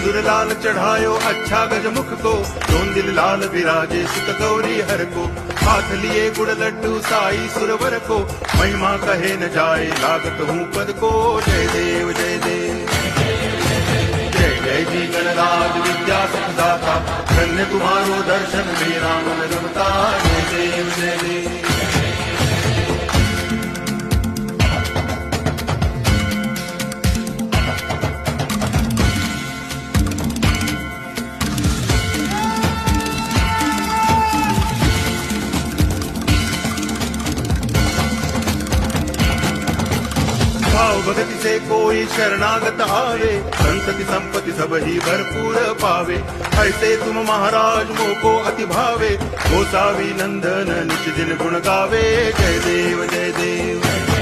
सिंदूर लाल चढ़ायो अच्छा गजमुख को, दोन दिल लाल विराजे सुत गौरी हर को। हाथ लिए गुड़ लड्डू साई सुरवर को, महिमा कहे न जाए लागत हूँ पद को। जय देव जय देव जय जय जी गणराज विद्या सुखदाता, धन्य तुम्हारो दर्शन मेरा मन रमता। जय देव जय देव भाव भगति से कोई शरणागत आवे, संतति संपत्ति सब ही भरपूर पावे। ऐसे तुम महाराज मोको अति भावे, गोसावी नंदन निज दिन गुण गावे। जय देव जय देव